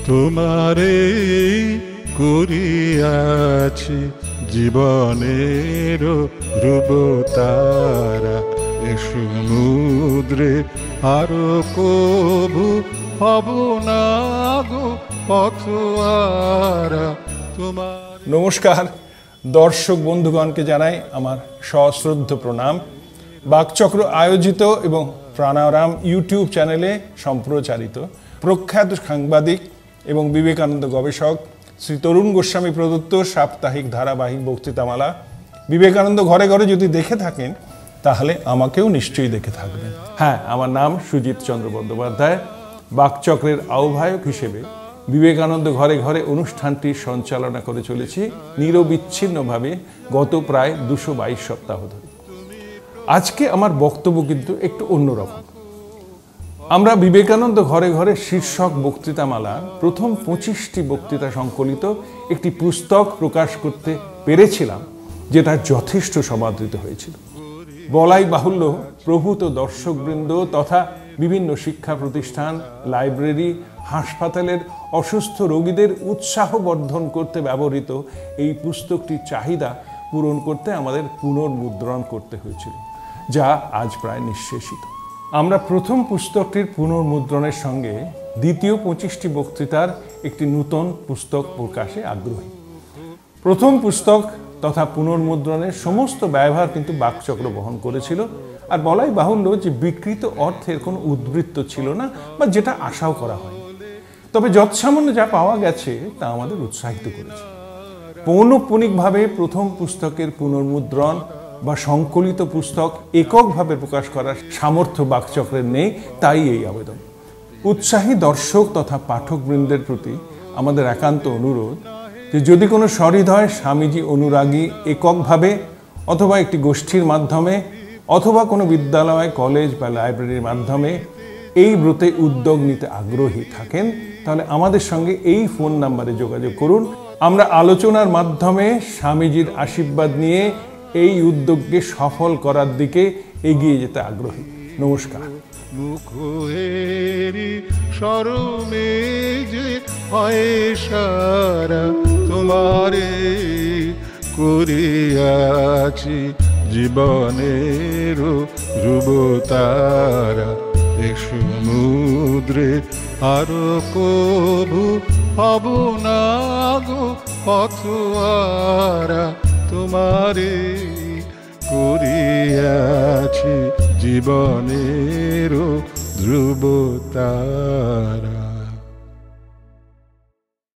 তোমারে করিয়াছি জীবনের ধ্রুবতারা, এ সমুদ্রে আরো কবু হব না গো পথহারা। তোমার নমস্কার দর্শক বন্ধুগণকে জানাই আমার সশ্রদ্ধ প্রণাম। বাকচক্র আয়োজিত এবং প্রাণারাম ইউটিউব চ্যানেলে সম্প্রচারিত প্রখ্যাত সাংবাদিক এবং বিবেকানন্দ গবেষক শ্রী তরুণ গোস্বামী প্রদত্ত সাপ্তাহিক ধারাবাহিক বক্তৃতামালা বিবেকানন্দ ঘরে ঘরে যদি দেখে থাকেন তাহলে আমাকেও নিশ্চয়ই দেখে থাকবেন। হ্যাঁ, আমার নাম সুজিত চন্দ্র বন্দ্যোপাধ্যায়। বাকচক্রের আহ্বায়ক হিসেবে বিবেকানন্দ ঘরে ঘরে অনুষ্ঠানটির সঞ্চালনা করে চলেছি নিরবিচ্ছিন্নভাবে গত প্রায় 222 সপ্তাহ ধরে। আজকে আমার বক্তব্য কিন্তু একটু অন্যরকম। আমরা বিবেকানন্দ ঘরে ঘরে শীর্ষক বক্তৃতামালা প্রথম 25টি বক্তৃতা সংকলিত একটি পুস্তক প্রকাশ করতে পেরেছিলাম, যেটা যথেষ্ট সমাদৃত হয়েছিল। বলাই বাহুল্য প্রভূত দর্শকবৃন্দ তথা বিভিন্ন শিক্ষা প্রতিষ্ঠান, লাইব্রেরি, হাসপাতালের অসুস্থ রোগীদের উৎসাহ বর্ধন করতে ব্যবহৃত এই পুস্তকটির চাহিদা পূরণ করতে আমাদের পুনর্মুদ্রণ করতে হয়েছিল, যা আজ প্রায় নিঃশেষিত। আমরা প্রথম পুস্তকটির পুনর্মুদ্রণের সঙ্গে দ্বিতীয় 25টি বক্তৃতার একটি নূতন পুস্তক প্রকাশে আগ্রহী। প্রথম পুস্তক তথা পুনর্মুদ্রণের সমস্ত ব্যয়ভার কিন্তু বাকচক্র বহন করেছিল। আর বলাই বাহুল্য যে বিকৃত অর্থের কোনো উদ্বৃত্ত ছিল না, বা যেটা আশাও করা হয়। তবে যৎসামান্য যা পাওয়া গেছে তা আমাদের উৎসাহিত করেছে। পৌনঃপুনিকভাবে প্রথম পুস্তকের পুনর্মুদ্রণ বা সংকলিত পুস্তক এককভাবে প্রকাশ করার সামর্থ্য বাকচক্রের নেই, তাই এই আবেদন। উৎসাহী দর্শক তথা পাঠকবৃন্দের প্রতি আমাদের একান্ত অনুরোধ যে যদি কোনো সহৃদয় স্বামীজি অনুরাগী এককভাবে অথবা একটি গোষ্ঠীর মাধ্যমে অথবা কোনো বিদ্যালয়, কলেজ বা লাইব্রেরির মাধ্যমে এই ব্রতে উদ্যোগ নিতে আগ্রহী থাকেন, তাহলে আমাদের সঙ্গে এই ফোন নাম্বারে যোগাযোগ করুন। আমরা আলোচনার মাধ্যমে স্বামীজির আশীর্বাদ নিয়ে এই উদ্যোগকে সফল করার দিকে এগিয়ে যেতে আগ্রহী। নমস্কার। মুখেরি শরমে যে হয় সারা, তোমারে করিয়াছি জীবনের ধ্রুবতারা, এ সমুদ্রে আরো কবু হব না গো পথহারা। তোমারে করিয়াছি জীবনের ধ্রুবতারা।